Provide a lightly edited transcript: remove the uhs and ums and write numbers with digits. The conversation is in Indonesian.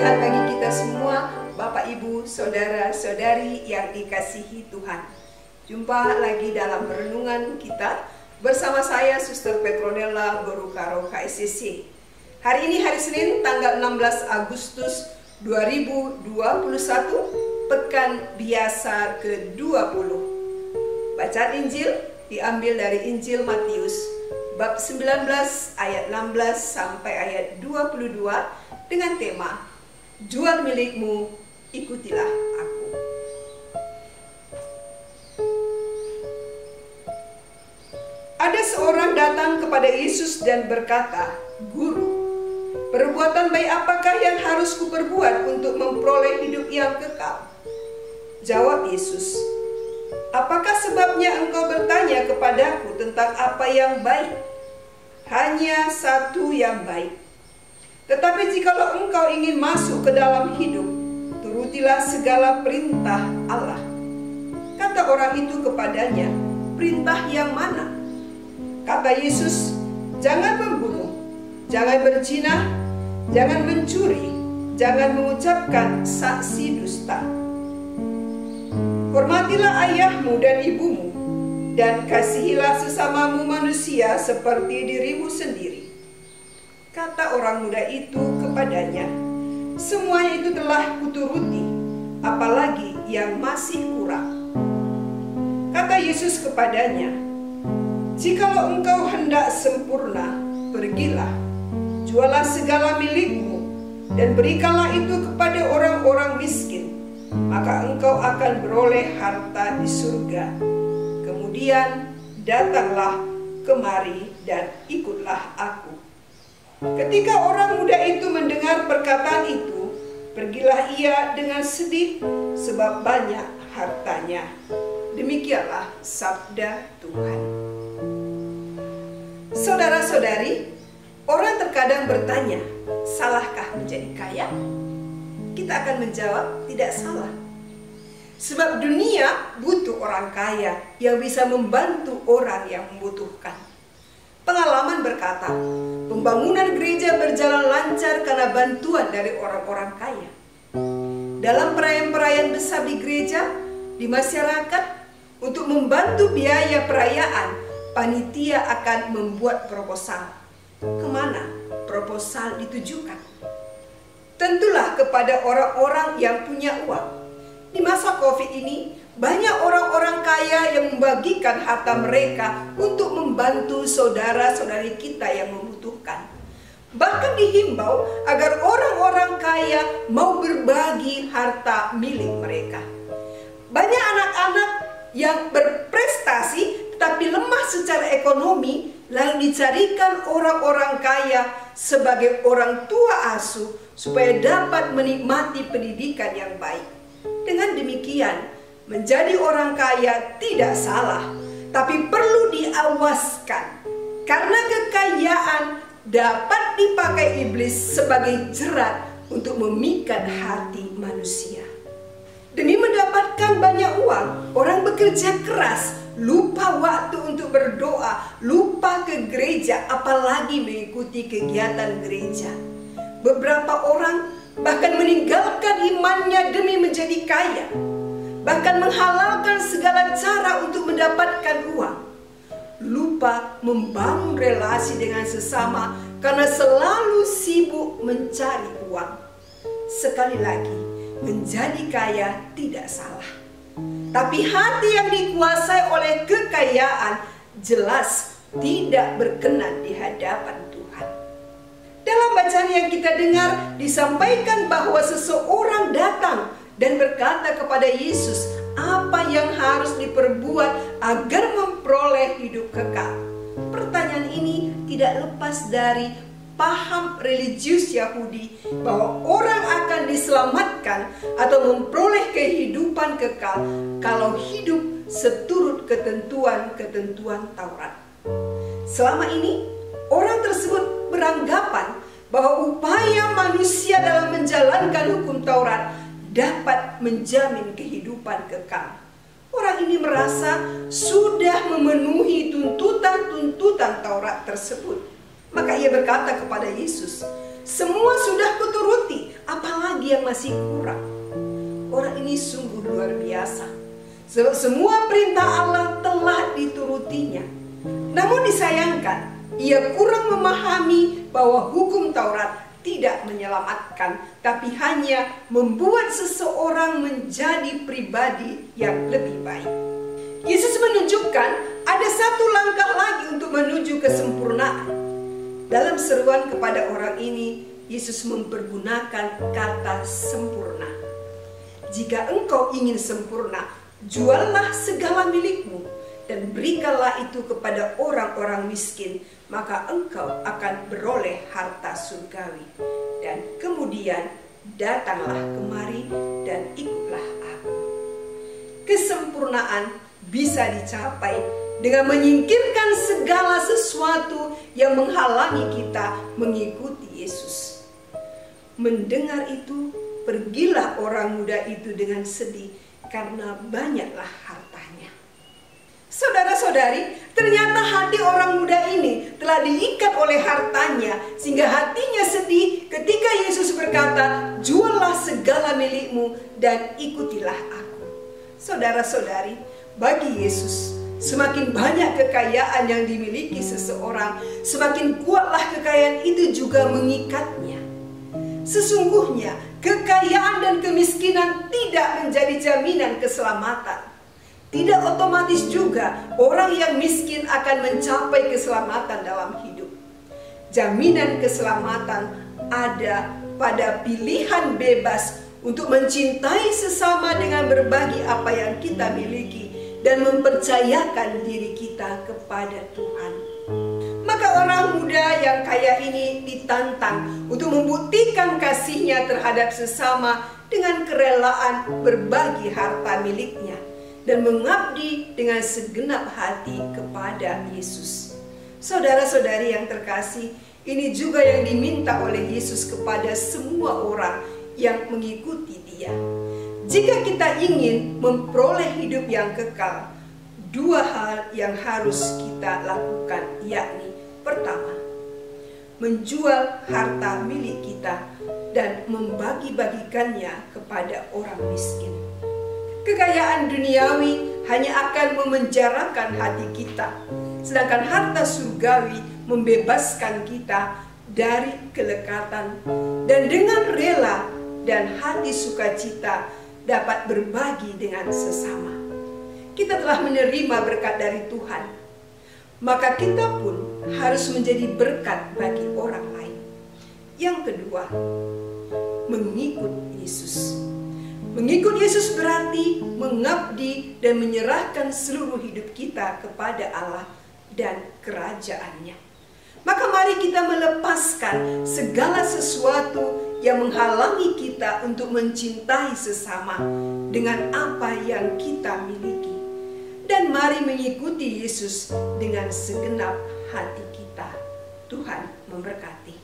kemuliaan bagi kita semua, Bapak, Ibu, Saudara-saudari yang dikasihi Tuhan. Jumpa lagi dalam renungan kita bersama saya, Suster Petronella Borukaro KSCC. Hari ini hari Senin, tanggal 16 Agustus 2021, Pekan Biasa ke-20. Bacaan Injil diambil dari Injil Matius, bab 19 ayat 16 sampai ayat 22 dengan tema Jual milikmu, ikutilah aku. Ada seorang datang kepada Yesus dan berkata, "Guru, perbuatan baik apakah yang harus kuperbuat untuk memperoleh hidup yang kekal?" Jawab Yesus, "Apakah sebabnya engkau bertanya kepadaku tentang apa yang baik? Hanya satu yang baik. Tetapi jikalau engkau ingin masuk ke dalam hidup, turutilah segala perintah Allah." Kata orang itu kepadanya, "Perintah yang mana?" Kata Yesus, "Jangan membunuh, jangan berzina, jangan mencuri, jangan mengucapkan saksi dusta. Hormatilah ayahmu dan ibumu, dan kasihilah sesamamu manusia seperti dirimu sendiri." Kata orang muda itu kepadanya, "Semuanya itu telah kuturuti, apalagi yang masih kurang?" Kata Yesus kepadanya, "Jikalau engkau hendak sempurna, pergilah, jualah segala milikmu, dan berikanlah itu kepada orang-orang miskin, maka engkau akan beroleh harta di surga. Kemudian datanglah kemari dan ikutlah aku." Ketika orang muda itu mendengar perkataan itu, pergilah ia dengan sedih sebab banyak hartanya. Demikianlah sabda Tuhan. Saudara-saudari, orang terkadang bertanya, salahkah menjadi kaya? Kita akan menjawab, tidak salah. Sebab dunia butuh orang kaya yang bisa membantu orang yang membutuhkan. Pengalaman berkata, pembangunan gereja berjalan lancar karena bantuan dari orang-orang kaya. Dalam perayaan-perayaan besar di gereja, di masyarakat, untuk membantu biaya perayaan, panitia akan membuat proposal. Kemana proposal ditujukan? Tentulah kepada orang-orang yang punya uang. Di masa COVID ini, banyak orang-orang kaya yang membagikan harta mereka untuk membantu saudara-saudari kita yang membutuhkan. Bahkan dihimbau agar orang-orang kaya mau berbagi harta milik mereka. Banyak anak-anak yang berprestasi tetapi lemah secara ekonomi, lalu dicarikan orang-orang kaya sebagai orang tua asuh supaya dapat menikmati pendidikan yang baik. Dengan demikian, menjadi orang kaya tidak salah, tapi perlu diawaskan, karena kekayaan dapat dipakai iblis sebagai jerat untuk memikat hati manusia. Demi mendapatkan banyak uang, orang bekerja keras, lupa waktu untuk berdoa, lupa ke gereja, apalagi mengikuti kegiatan gereja. Beberapa orang bahkan meninggalkan imannya demi menjadi kaya, bahkan menghalalkan segala cara untuk mendapatkan uang. Lupa membangun relasi dengan sesama karena selalu sibuk mencari uang. Sekali lagi, menjadi kaya tidak salah, tapi hati yang dikuasai oleh kekayaan jelas tidak berkenan di hadapan Tuhan. Dalam bacaan yang kita dengar disampaikan bahwa seseorang datang dan berkata kepada Yesus, apa yang harus diperbuat agar memperoleh hidup kekal? Pertanyaan ini tidak lepas dari paham religius Yahudi bahwa orang akan diselamatkan atau memperoleh kehidupan kekal kalau hidup seturut ketentuan-ketentuan Taurat. Selama ini, orang tersebut beranggapan bahwa upaya manusia dalam menjalankan hukum Taurat dapat menjamin kehidupan kekal. Orang ini merasa sudah memenuhi tuntutan-tuntutan Taurat tersebut. Maka ia berkata kepada Yesus, "Semua sudah kuturuti, apalagi yang masih kurang. Orang ini sungguh luar biasa. Sebab semua perintah Allah telah diturutinya. Namun disayangkan, ia kurang memahami bahwa hukum Taurat tidak menyelamatkan, tapi hanya membuat seseorang menjadi pribadi yang lebih baik. Yesus menunjukkan ada satu langkah lagi untuk menuju kesempurnaan. Dalam seruan kepada orang ini, Yesus mempergunakan kata sempurna. Jika engkau ingin sempurna, juallah segala milikmu dan berikanlah itu kepada orang-orang miskin, maka engkau akan beroleh harta surgawi. Dan kemudian datanglah kemari dan ikutlah aku. Kesempurnaan bisa dicapai dengan menyingkirkan segala sesuatu yang menghalangi kita mengikuti Yesus. Mendengar itu, pergilah orang muda itu dengan sedih karena banyaklah hartanya. Saudara-saudari, ternyata hati orang muda ini telah diikat oleh hartanya, sehingga hatinya sedih ketika Yesus berkata, juallah segala milikmu dan ikutilah aku. Saudara-saudari, bagi Yesus, semakin banyak kekayaan yang dimiliki seseorang, semakin kuatlah kekayaan itu juga mengikatnya. Sesungguhnya, kekayaan dan kemiskinan tidak menjadi jaminan keselamatan. Tidak otomatis juga orang yang miskin akan mencapai keselamatan dalam hidup. Jaminan keselamatan ada pada pilihan bebas untuk mencintai sesama dengan berbagi apa yang kita miliki dan mempercayakan diri kita kepada Tuhan. Maka orang muda yang kaya ini ditantang untuk membuktikan kasihnya terhadap sesama dengan kerelaan berbagi harta miliknya dan mengabdi dengan segenap hati kepada Yesus. Saudara-saudari yang terkasih, ini juga yang diminta oleh Yesus kepada semua orang yang mengikuti Dia. Jika kita ingin memperoleh hidup yang kekal, dua hal yang harus kita lakukan, yakni pertama, menjual harta milik kita dan membagi-bagikannya kepada orang miskin. Kekayaan duniawi hanya akan memenjarakan hati kita, sedangkan harta surgawi membebaskan kita dari kelekatan dan dengan rela dan hati sukacita dapat berbagi dengan sesama. Kita telah menerima berkat dari Tuhan, maka kita pun harus menjadi berkat bagi orang lain. Yang kedua, mengikut Yesus. Mengikut Yesus berarti mengabdi dan menyerahkan seluruh hidup kita kepada Allah dan kerajaan-Nya. Maka mari kita melepaskan segala sesuatu yang menghalangi kita untuk mencintai sesama dengan apa yang kita miliki. Dan mari mengikuti Yesus dengan segenap hati kita. Tuhan memberkati.